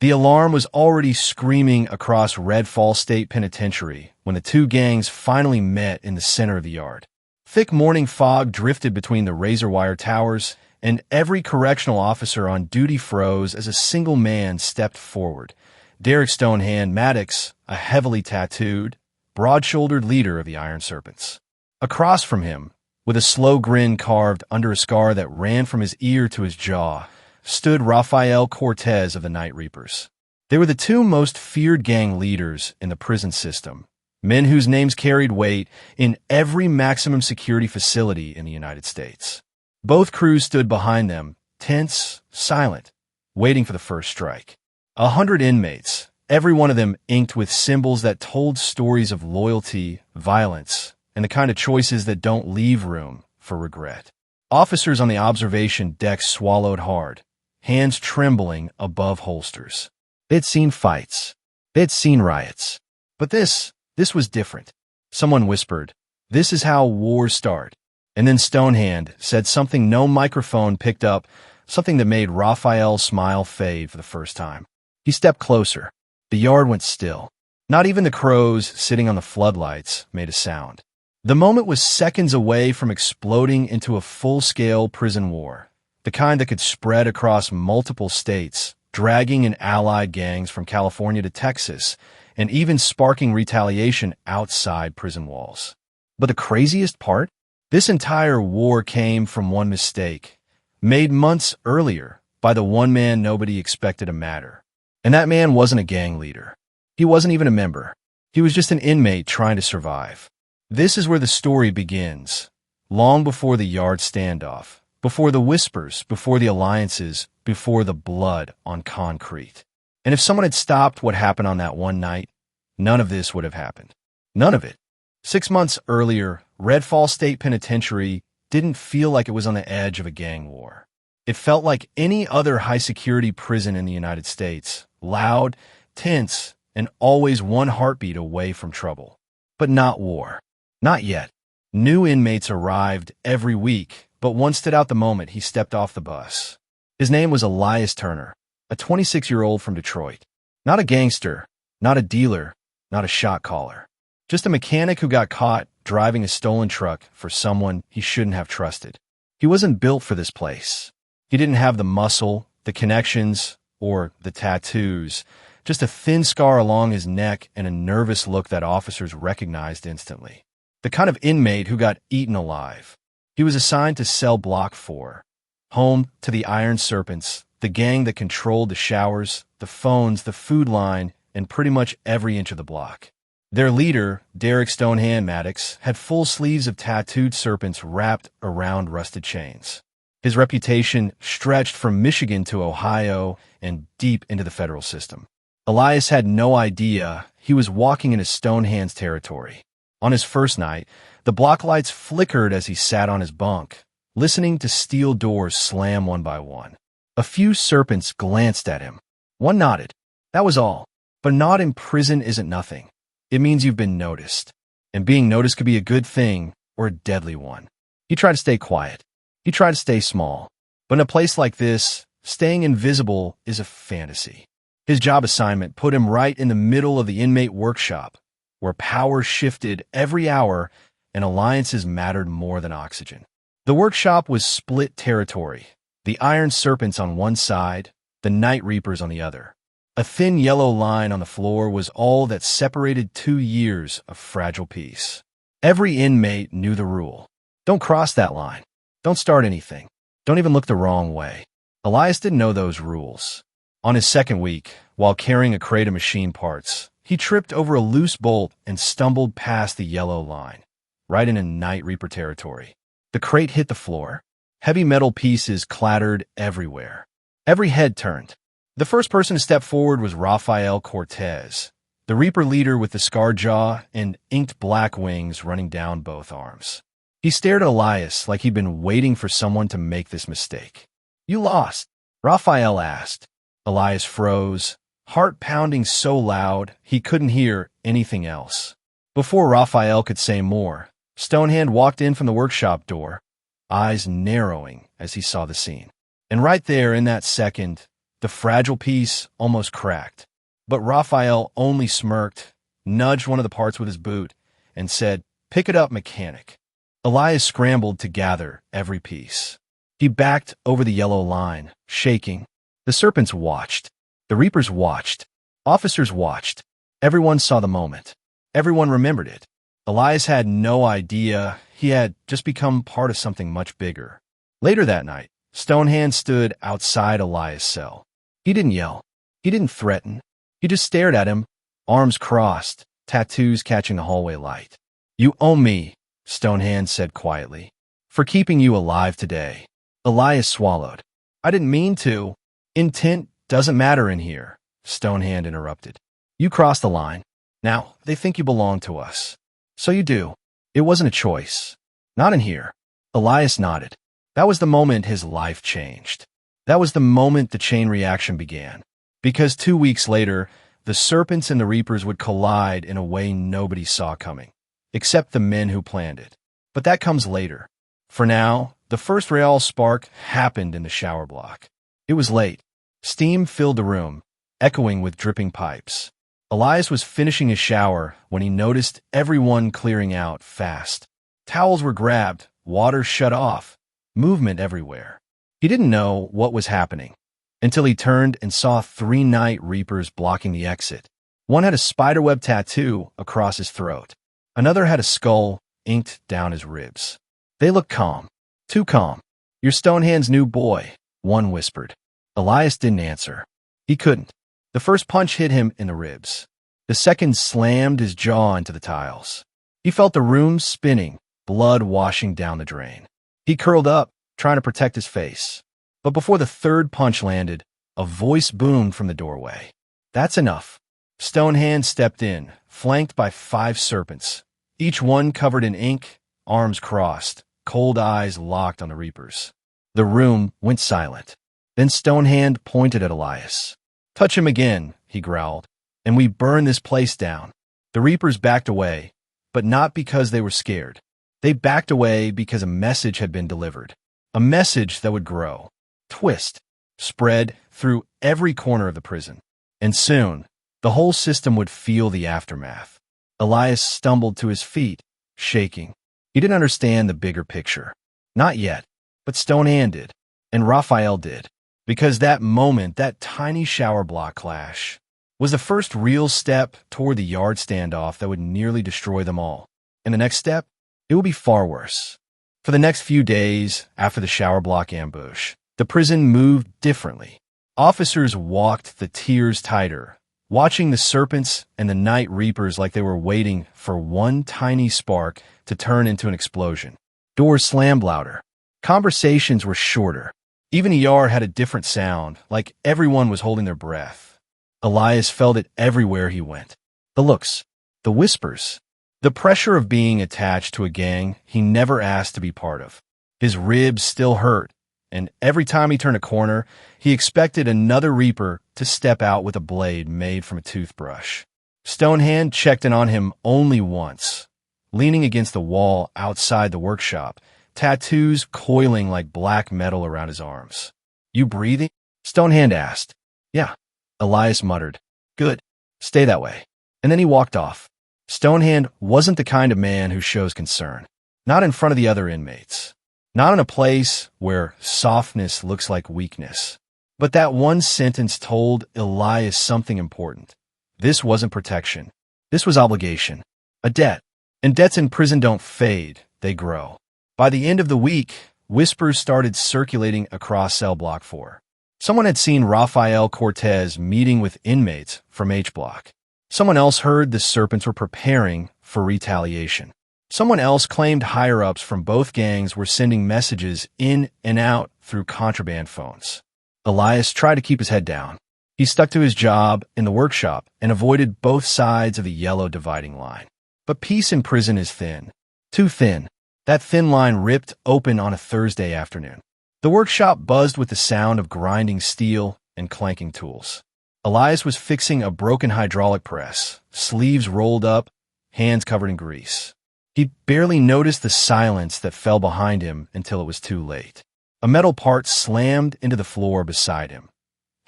The alarm was already screaming across Red Falls State Penitentiary when the two gangs finally met in the center of the yard. Thick morning fog drifted between the razor wire towers, and every correctional officer on duty froze as a single man stepped forward. Derek Stonehand Maddox, a heavily tattooed, broad-shouldered leader of the Iron Serpents. Across from him, with a slow grin carved under a scar that ran from his ear to his jaw, stood Rafael Cortez of the Night Reapers. They were the two most feared gang leaders in the prison system, men whose names carried weight in every maximum security facility in the United States. Both crews stood behind them, tense, silent, waiting for the first strike. 100 inmates, every one of them inked with symbols that told stories of loyalty, violence, and the kind of choices that don't leave room for regret. Officers on the observation deck swallowed hard, hands trembling above holsters. They'd seen fights. They'd seen riots. But this was different. Someone whispered, "This is how wars start." And then Stonehand said something no microphone picked up, something that made Raphael's smile fade for the first time. He stepped closer. The yard went still. Not even the crows sitting on the floodlights made a sound. The moment was seconds away from exploding into a full-scale prison war, the kind that could spread across multiple states, dragging in allied gangs from California to Texas, and even sparking retaliation outside prison walls. But the craziest part? This entire war came from one mistake, made months earlier by the one man nobody expected to matter. And that man wasn't a gang leader. He wasn't even a member. He was just an inmate trying to survive. This is where the story begins, long before the yard standoff, before the whispers, before the alliances, before the blood on concrete. And if someone had stopped what happened on that one night, none of this would have happened. None of it. 6 months earlier, Red Falls State Penitentiary didn't feel like it was on the edge of a gang war. It felt like any other high-security prison in the United States, loud, tense, and always one heartbeat away from trouble. But not war. Not yet. New inmates arrived every week, but one stood out the moment he stepped off the bus. His name was Elias Turner, a 26-year-old from Detroit. Not a gangster, not a dealer, not a shot caller. Just a mechanic who got caught driving a stolen truck for someone he shouldn't have trusted. He wasn't built for this place. He didn't have the muscle, the connections, or the tattoos, just a thin scar along his neck and a nervous look that officers recognized instantly. The kind of inmate who got eaten alive. He was assigned to cell block 4, home to the Iron Serpents, the gang that controlled the showers, the phones, the food line, and pretty much every inch of the block. Their leader, Derek Stonehand Maddox, had full sleeves of tattooed serpents wrapped around rusted chains. His reputation stretched from Michigan to Ohio and deep into the federal system. Elias had no idea he was walking into Stonehand's territory. On his first night, the block lights flickered as he sat on his bunk, listening to steel doors slam one by one. A few serpents glanced at him. One nodded. That was all. But a nod in prison isn't nothing. It means you've been noticed. And being noticed could be a good thing or a deadly one. He tried to stay quiet. He tried to stay small. But in a place like this, staying invisible is a fantasy. His job assignment put him right in the middle of the inmate workshop, where power shifted every hour and alliances mattered more than oxygen. The workshop was split territory, the Iron Serpents on one side, the Night Reapers on the other. A thin yellow line on the floor was all that separated 2 years of fragile peace. Every inmate knew the rule. Don't cross that line. Don't start anything. Don't even look the wrong way. Elias didn't know those rules. On his second week, while carrying a crate of machine parts, he tripped over a loose bolt and stumbled past the yellow line, right into Night Reaper territory. The crate hit the floor. Heavy metal pieces clattered everywhere. Every head turned. The first person to step forward was Rafael Cortez, the Reaper leader with the scarred jaw and inked black wings running down both arms. He stared at Elias like he'd been waiting for someone to make this mistake. "You lost," Rafael asked. Elias froze, heart pounding so loud he couldn't hear anything else. Before Rafael could say more, Stonehand walked in from the workshop door, eyes narrowing as he saw the scene. And right there in that second, The fragile piece almost cracked. But Raphael only smirked, nudged one of the parts with his boot, and said, "Pick it up, mechanic." Elias scrambled to gather every piece. He backed over the yellow line, shaking. The serpents watched. The reapers watched. Officers watched. Everyone saw the moment. Everyone remembered it. Elias had no idea he had just become part of something much bigger. Later that night, Stonehand stood outside Elias' cell. He didn't yell. He didn't threaten. He just stared at him, arms crossed, tattoos catching the hallway light. "You owe me," Stonehand said quietly, "for keeping you alive today." Elias swallowed. "I didn't mean to." "Intent doesn't matter in here," Stonehand interrupted. "You crossed the line. Now, they think you belong to us. So you do. It wasn't a choice. Not in here." Elias nodded. That was the moment his life changed. That was the moment the chain reaction began. Because 2 weeks later, the serpents and the reapers would collide in a way nobody saw coming, except the men who planned it. But that comes later. For now, the first real spark happened in the shower block. It was late. Steam filled the room, echoing with dripping pipes. Elias was finishing his shower when he noticed everyone clearing out fast. Towels were grabbed, water shut off, movement everywhere. He didn't know what was happening until he turned and saw 3 night reapers blocking the exit. One had a spiderweb tattoo across his throat. Another had a skull inked down his ribs. They looked calm. Too calm. "You're Stonehand's new boy," one whispered. Elias didn't answer. He couldn't. The first punch hit him in the ribs. The second slammed his jaw into the tiles. He felt the room spinning, blood washing down the drain. He curled up, trying to protect his face. But before the third punch landed, a voice boomed from the doorway. "That's enough." Stonehand stepped in, flanked by 5 serpents, each one covered in ink, arms crossed, cold eyes locked on the reapers. The room went silent. Then Stonehand pointed at Elias. "Touch him again," he growled, "and we burn this place down." The reapers backed away, but not because they were scared. They backed away because a message had been delivered. A message that would grow, twist, spread through every corner of the prison. And soon, the whole system would feel the aftermath. Elias stumbled to his feet, shaking. He didn't understand the bigger picture. Not yet, but Stonehand did, and Raphael did. Because that moment, that tiny shower block clash, was the first real step toward the yard standoff that would nearly destroy them all. And the next step, it would be far worse. For the next few days after the shower block ambush, the prison moved differently. Officers walked the tiers tighter, watching the serpents and the night reapers like they were waiting for one tiny spark to turn into an explosion. Doors slammed louder. Conversations were shorter. Even the yard had a different sound, like everyone was holding their breath. Elias felt it everywhere he went. The looks, the whispers, the pressure of being attached to a gang he never asked to be part of. His ribs still hurt, and every time he turned a corner, he expected another reaper to step out with a blade made from a toothbrush. Stonehand checked in on him only once, leaning against the wall outside the workshop, tattoos coiling like black metal around his arms. "You breathing?" Stonehand asked. "Yeah," Elias muttered. "Good. Stay that way." And then he walked off. Stonehand wasn't the kind of man who shows concern. Not in front of the other inmates. Not in a place where softness looks like weakness. But that one sentence told Elias something important. This wasn't protection. This was obligation. A debt. And debts in prison don't fade, they grow. By the end of the week, whispers started circulating across cell block 4. Someone had seen Rafael Cortez meeting with inmates from H block. Someone else heard the serpents were preparing for retaliation. Someone else claimed higher-ups from both gangs were sending messages in and out through contraband phones. Elias tried to keep his head down. He stuck to his job in the workshop and avoided both sides of the yellow dividing line. But peace in prison is thin. Too thin. That thin line ripped open on a Thursday afternoon. The workshop buzzed with the sound of grinding steel and clanking tools. Elias was fixing a broken hydraulic press, sleeves rolled up, hands covered in grease. He barely noticed the silence that fell behind him until it was too late. A metal part slammed into the floor beside him.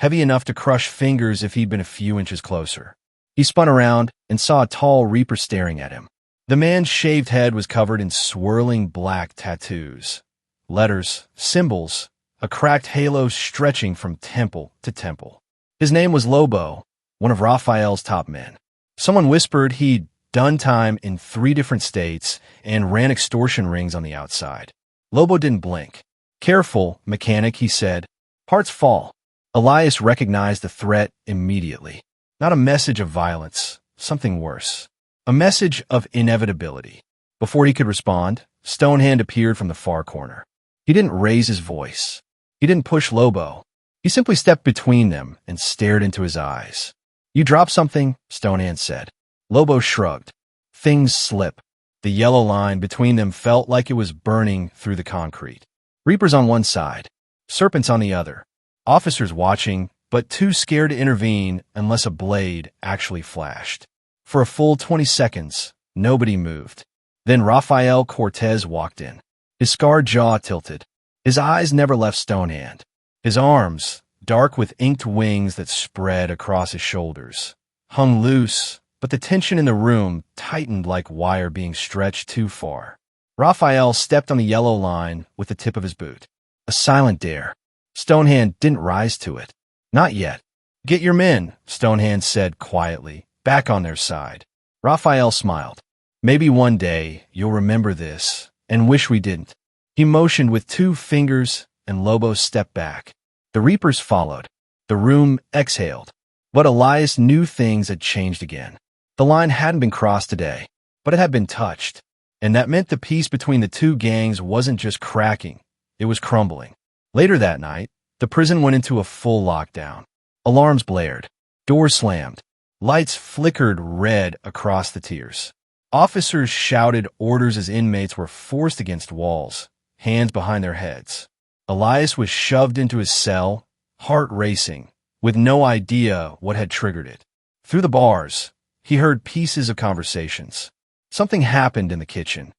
heavy enough to crush fingers if he'd been a few inches closer. He spun around and saw a tall reaper staring at him. The man's shaved head was covered in swirling black tattoos. Letters, symbols, a cracked halo stretching from temple to temple. His name was Lobo, one of Raphael's top men. Someone whispered he'd done time in 3 different states and ran extortion rings on the outside. Lobo didn't blink. "Careful, mechanic," he said. "Parts fall." Elias recognized the threat immediately. Not a message of violence, something worse. A message of inevitability. Before he could respond, Stonehand appeared from the far corner. He didn't raise his voice. He didn't push Lobo. He simply stepped between them and stared into his eyes. "You dropped something," Stonehand said. Lobo shrugged. Things slip. The yellow line between them felt like it was burning through the concrete. Reapers on one side, serpents on the other. Officers watching, but too scared to intervene unless a blade actually flashed. For a full 20 seconds, nobody moved. Then Rafael Cortez walked in. His scarred jaw tilted. His eyes never left Stonehand. His arms, dark with inked wings that spread across his shoulders, hung loose, but the tension in the room tightened like wire being stretched too far. Raphael stepped on the yellow line with the tip of his boot. A silent dare. Stonehand didn't rise to it. Not yet. "Get your men," Stonehand said quietly, back on their side. Raphael smiled. "Maybe one day you'll remember this and wish we didn't." He motioned with 2 fingers, and Lobo stepped back. The Reapers followed. The room exhaled. But Elias knew things had changed again. The line hadn't been crossed today, but it had been touched. And that meant the peace between the 2 gangs wasn't just cracking, it was crumbling. Later that night, the prison went into a full lockdown. Alarms blared. Doors slammed. Lights flickered red across the tiers. Officers shouted orders as inmates were forced against walls, hands behind their heads. Elias was shoved into his cell, heart racing, with no idea what had triggered it. Through the bars, he heard pieces of conversations. Something happened in the kitchen.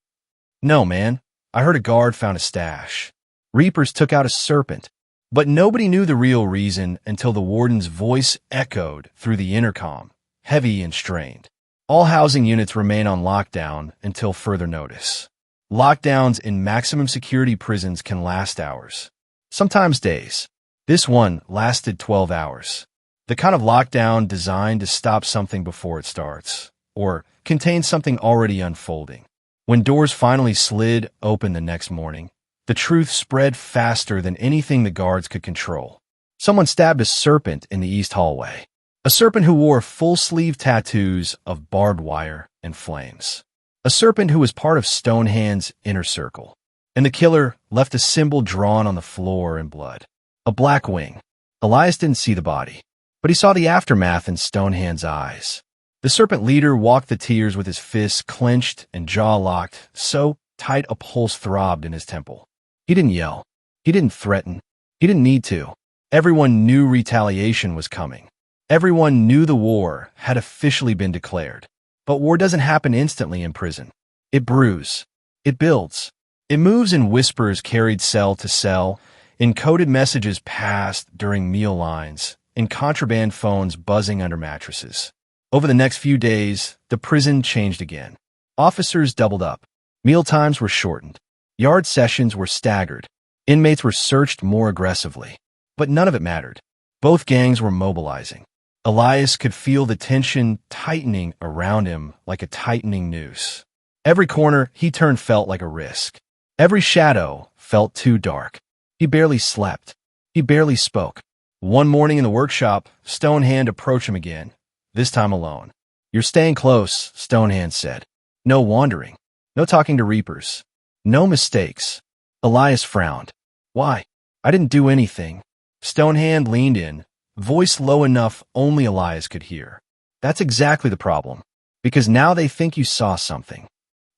"No, man. I heard a guard found a stash. Reapers took out a serpent." But nobody knew the real reason until the warden's voice echoed through the intercom, heavy and strained. All housing units remain on lockdown until further notice. Lockdowns in maximum security prisons can last hours, sometimes days. This one lasted 12 hours. The kind of lockdown designed to stop something before it starts, or contain something already unfolding. When doors finally slid open the next morning, the truth spread faster than anything the guards could control. Someone stabbed a serpent in the east hallway. A serpent who wore full-sleeve tattoos of barbed wire and flames. A serpent who was part of Stonehand's inner circle. And the killer left a symbol drawn on the floor in blood. A black wing. Elias didn't see the body, but he saw the aftermath in Stonehand's eyes. The serpent leader walked the tiers with his fists clenched and jaw locked, so tight a pulse throbbed in his temple. He didn't yell. He didn't threaten. He didn't need to. Everyone knew retaliation was coming. Everyone knew the war had officially been declared. But war doesn't happen instantly in prison. It brews. It builds. It moves in whispers carried cell to cell, in coded messages passed during meal lines, in contraband phones buzzing under mattresses. Over the next few days, the prison changed again. Officers doubled up. Meal times were shortened. Yard sessions were staggered. Inmates were searched more aggressively. But none of it mattered. Both gangs were mobilizing. Elias could feel the tension tightening around him like a tightening noose. Every corner he turned felt like a risk. Every shadow felt too dark. He barely slept. He barely spoke. One morning in the workshop, Stonehand approached him again, this time alone. "You're staying close," Stonehand said. "No wandering. No talking to Reapers. No mistakes." Elias frowned. "Why? I didn't do anything." Stonehand leaned in, voice low enough only Elias could hear. "That's exactly the problem. Because now they think you saw something."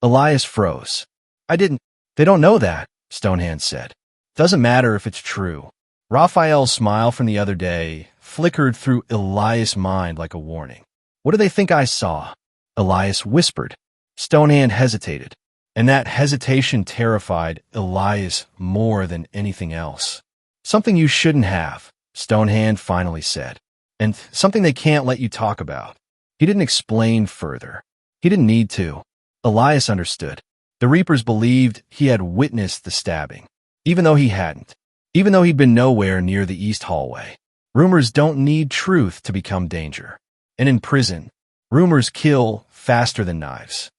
Elias froze. "I didn't." "They don't know that," Stonehand said. "Doesn't matter if it's true." Raphael's smile from the other day flickered through Elias' mind like a warning. "What do they think I saw?" Elias whispered. Stonehand hesitated, and that hesitation terrified Elias more than anything else. "Something you shouldn't have," Stonehand finally said. And something they can't let you talk about. He didn't explain further. He didn't need to. Elias understood. The Reapers believed he had witnessed the stabbing, even though he hadn't, even though he'd been nowhere near the east hallway. Rumors don't need truth to become danger. And in prison, rumors kill faster than knives.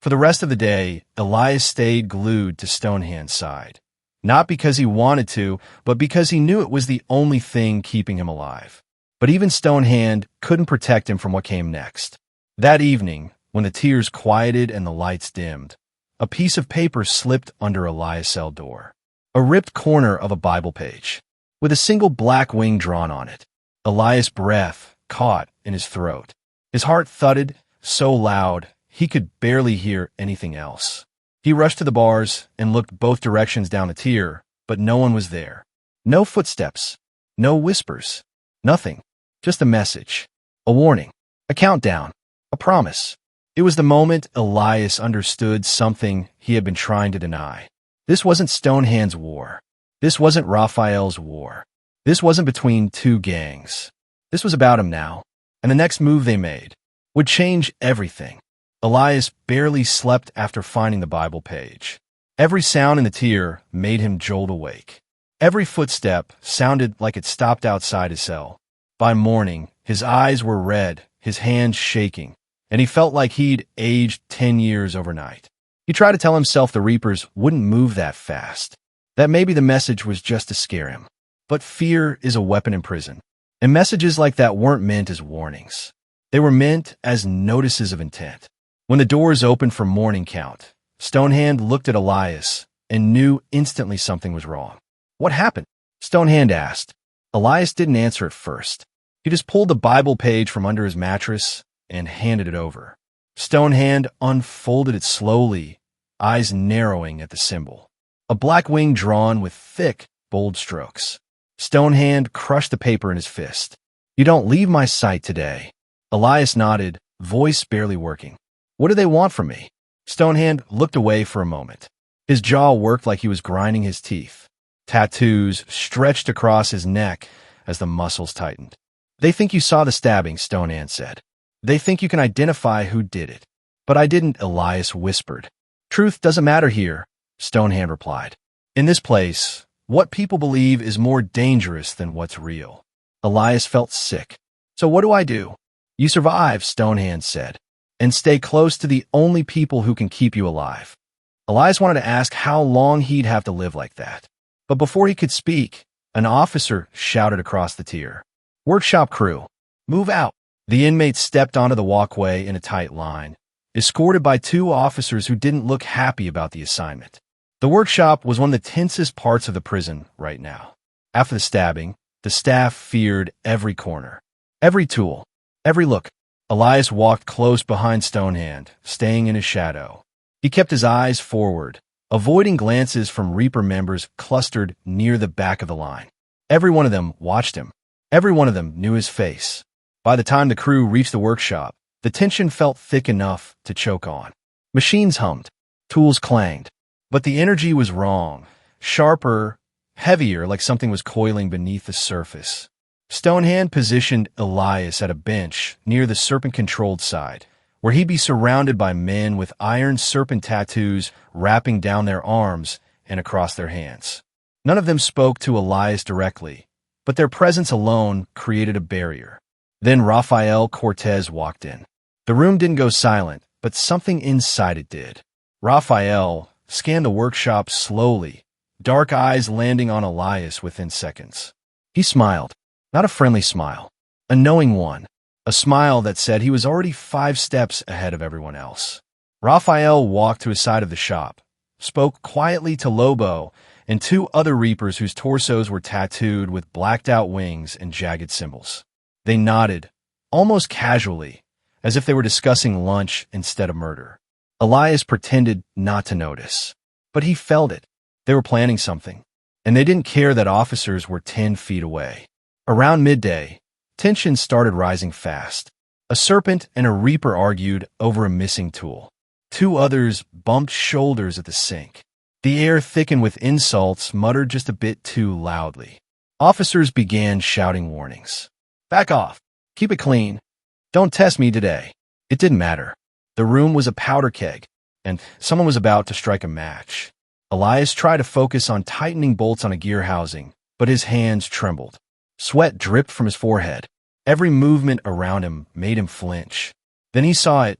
For the rest of the day, Elias stayed glued to Stonehand's side. Not because he wanted to, but because he knew it was the only thing keeping him alive. But even Stonehand couldn't protect him from what came next. That evening, when the tears quieted and the lights dimmed, a piece of paper slipped under Elias' cell door. A ripped corner of a Bible page, with a single black wing drawn on it. Elias' breath caught in his throat. His heart thudded so loud he could barely hear anything else. He rushed to the bars and looked both directions down the tier, but no one was there. No footsteps, no whispers, nothing. Just a message, a warning, a countdown, a promise. It was the moment Elias understood something he had been trying to deny. This wasn't Stonehand's war. This wasn't Raphael's war. This wasn't between two gangs. This was about him now, and the next move they made would change everything. Elias barely slept after finding the Bible page. Every sound in the tier made him jolt awake. Every footstep sounded like it stopped outside his cell. By morning, his eyes were red, his hands shaking, and he felt like he'd aged 10 years overnight. He tried to tell himself the Reapers wouldn't move that fast, that maybe the message was just to scare him. But fear is a weapon in prison, and messages like that weren't meant as warnings. They were meant as notices of intent. When the doors opened for morning count, Stonehand looked at Elias and knew instantly something was wrong. What happened? Stonehand asked. Elias didn't answer at first. He just pulled the Bible page from under his mattress and handed it over. Stonehand unfolded it slowly, eyes narrowing at the symbol. A black wing drawn with thick, bold strokes. Stonehand crushed the paper in his fist. You don't leave my sight today. Elias nodded, voice barely working. What do they want from me? Stonehand looked away for a moment. His jaw worked like he was grinding his teeth. Tattoos stretched across his neck as the muscles tightened. They think you saw the stabbing, Stonehand said. They think you can identify who did it. But I didn't, Elias whispered. Truth doesn't matter here, Stonehand replied. In this place, what people believe is more dangerous than what's real. Elias felt sick. So what do I do? You survive, Stonehand said, and stay close to the only people who can keep you alive. Elias wanted to ask how long he'd have to live like that. But before he could speak, an officer shouted across the tier. Workshop crew, move out. The inmates stepped onto the walkway in a tight line, escorted by two officers who didn't look happy about the assignment. The workshop was one of the tensest parts of the prison right now. After the stabbing, the staff feared every corner, every tool, every look. Elias walked close behind Stonehand, staying in his shadow. He kept his eyes forward, avoiding glances from Reaper members clustered near the back of the line. Every one of them watched him. Every one of them knew his face. By the time the crew reached the workshop, the tension felt thick enough to choke on. Machines hummed. Tools clanged. But the energy was wrong. Sharper, heavier, like something was coiling beneath the surface. Stonehand positioned Elias at a bench near the serpent-controlled side, where he'd be surrounded by men with iron serpent tattoos wrapping down their arms and across their hands. None of them spoke to Elias directly, but their presence alone created a barrier. Then Rafael Cortez walked in. The room didn't go silent, but something inside it did. Rafael scanned the workshop slowly, dark eyes landing on Elias within seconds. He smiled, not a friendly smile, a knowing one, a smile that said he was already 5 steps ahead of everyone else. Rafael walked to his side of the shop, spoke quietly to Lobo and 2 other Reapers whose torsos were tattooed with blacked-out wings and jagged symbols. They nodded, almost casually, as if they were discussing lunch instead of murder. Elias pretended not to notice, but he felt it. They were planning something, and they didn't care that officers were 10 feet away. Around midday, tension started rising fast. A serpent and a Reaper argued over a missing tool. 2 others bumped shoulders at the sink. The air thickened with insults muttered just a bit too loudly. Officers began shouting warnings. Back off. Keep it clean. Don't test me today. It didn't matter. The room was a powder keg, and someone was about to strike a match. Elias tried to focus on tightening bolts on a gear housing, but his hands trembled. Sweat dripped from his forehead. Every movement around him made him flinch. Then he saw it,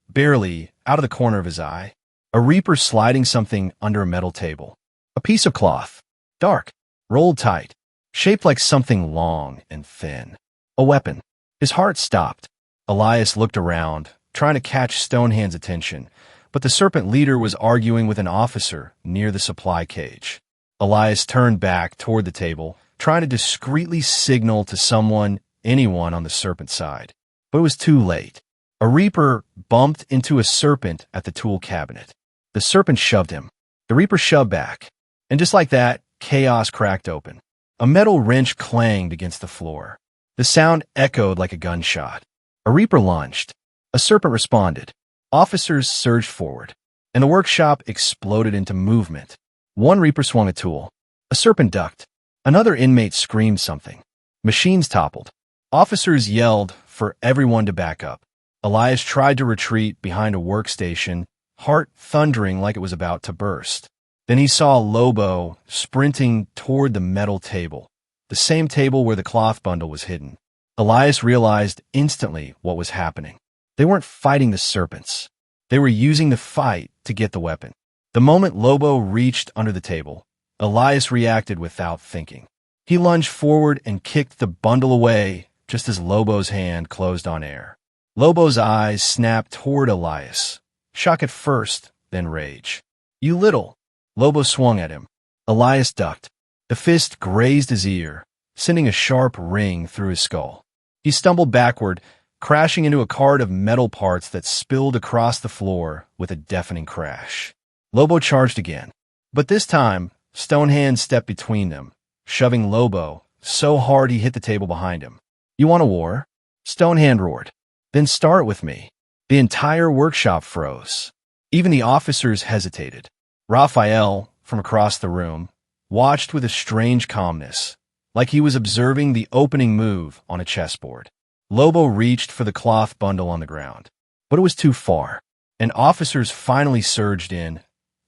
barely, out of the corner of his eye. A reaper sliding something under a metal table. A piece of cloth. Dark. Rolled tight. Shaped like something long and thin. A weapon. His heart stopped. Elias looked around, trying to catch Stonehand's attention, but the serpent leader was arguing with an officer near the supply cage. Elias turned back toward the table, trying to discreetly signal to anyone on the serpent side. But it was too late. A reaper bumped into a serpent at the tool cabinet. The serpent shoved him. The reaper shoved back. And just like that, chaos cracked open. A metal wrench clanged against the floor. The sound echoed like a gunshot. A reaper lunged. A serpent responded. Officers surged forward, and the workshop exploded into movement. One reaper swung a tool. A serpent ducked. Another inmate screamed something. Machines toppled. Officers yelled for everyone to back up. Elias tried to retreat behind a workstation, heart thundering like it was about to burst. Then he saw Lobo sprinting toward the metal table, the same table where the cloth bundle was hidden. Elias realized instantly what was happening. They weren't fighting the serpents. They were using the fight to get the weapon. The moment Lobo reached under the table, Elias reacted without thinking. He lunged forward and kicked the bundle away just as Lobo's hand closed on air. Lobo's eyes snapped toward Elias. Shock at first, then rage. You little! Lobo swung at him. Elias ducked. The fist grazed his ear, sending a sharp ring through his skull. He stumbled backward, crashing into a cart of metal parts that spilled across the floor with a deafening crash. Lobo charged again. But this time, Stonehand stepped between them, shoving Lobo so hard he hit the table behind him. You want a war? Stonehand roared. Then start with me. The entire workshop froze. Even the officers hesitated. Raphael, from across the room, watched with a strange calmness, like he was observing the opening move on a chessboard. Lobo reached for the cloth bundle on the ground, but it was too far, and officers finally surged in,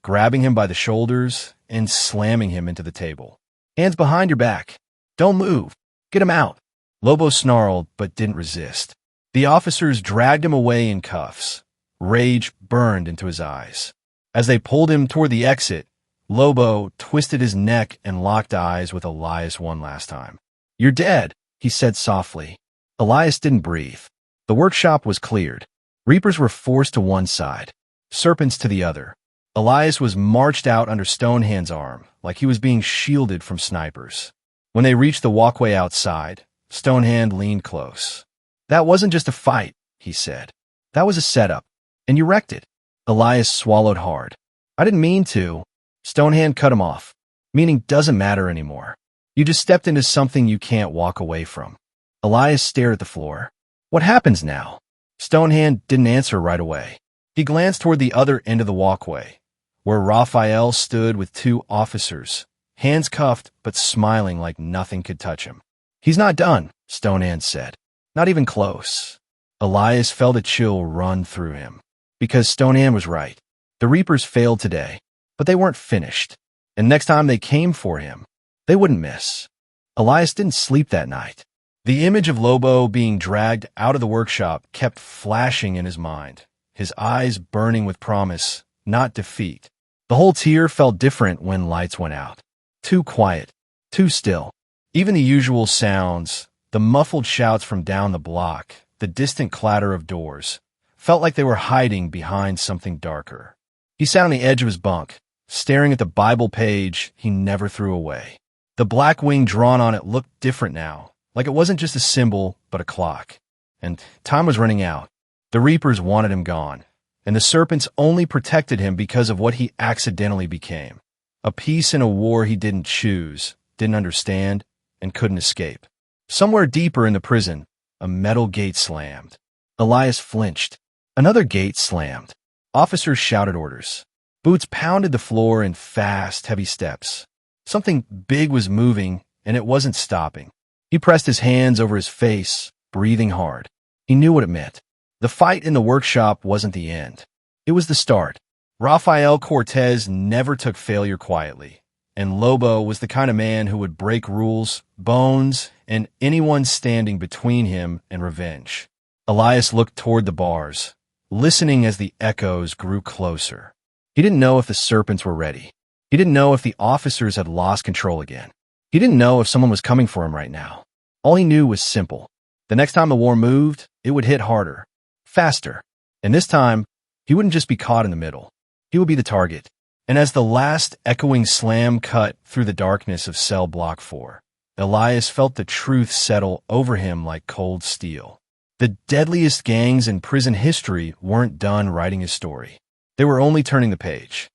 grabbing him by the shoulders and slamming him into the table. Hands behind your back. Don't move. Get him out. Lobo snarled but didn't resist. The officers dragged him away in cuffs. Rage burned into his eyes. As they pulled him toward the exit, Lobo twisted his neck and locked eyes with Elias one last time. You're dead, he said softly. Elias didn't breathe. The workshop was cleared. Reapers were forced to one side, serpents to the other. Elias was marched out under Stonehand's arm, like he was being shielded from snipers. When they reached the walkway outside, Stonehand leaned close. That wasn't just a fight, he said. That was a setup, and you wrecked it. Elias swallowed hard. I didn't mean to. Stonehand cut him off. Meaning doesn't matter anymore. You just stepped into something you can't walk away from. Elias stared at the floor. What happens now? Stonehand didn't answer right away. He glanced toward the other end of the walkway, where Raphael stood with two officers, hands cuffed but smiling like nothing could touch him. He's not done, Stonehand said. Not even close. Elias felt a chill run through him. Because Stonehand was right. The Reapers failed today, but they weren't finished. And next time they came for him, they wouldn't miss. Elias didn't sleep that night. The image of Lobo being dragged out of the workshop kept flashing in his mind, his eyes burning with promise, not defeat. The whole tier felt different when lights went out. Too quiet, too still. Even the usual sounds, the muffled shouts from down the block, the distant clatter of doors, felt like they were hiding behind something darker. He sat on the edge of his bunk, staring at the Bible page he never threw away. The black wing drawn on it looked different now, like it wasn't just a symbol, but a clock. And time was running out. The Reapers wanted him gone, and the serpents only protected him because of what he accidentally became. A piece in a war he didn't choose, didn't understand, and couldn't escape. Somewhere deeper in the prison, a metal gate slammed. Elias flinched. Another gate slammed. Officers shouted orders. Boots pounded the floor in fast, heavy steps. Something big was moving, and it wasn't stopping. He pressed his hands over his face, breathing hard. He knew what it meant. The fight in the workshop wasn't the end. It was the start. Rafael Cortez never took failure quietly, and Lobo was the kind of man who would break rules, bones, and anyone standing between him and revenge. Elias looked toward the bars, listening as the echoes grew closer. He didn't know if the serpents were ready. He didn't know if the officers had lost control again. He didn't know if someone was coming for him right now. All he knew was simple. The next time the war moved, it would hit harder, faster. And this time, he wouldn't just be caught in the middle. He would be the target. And as the last echoing slam cut through the darkness of cell block 4, Elias felt the truth settle over him like cold steel. The deadliest gangs in prison history weren't done writing his story. They were only turning the page.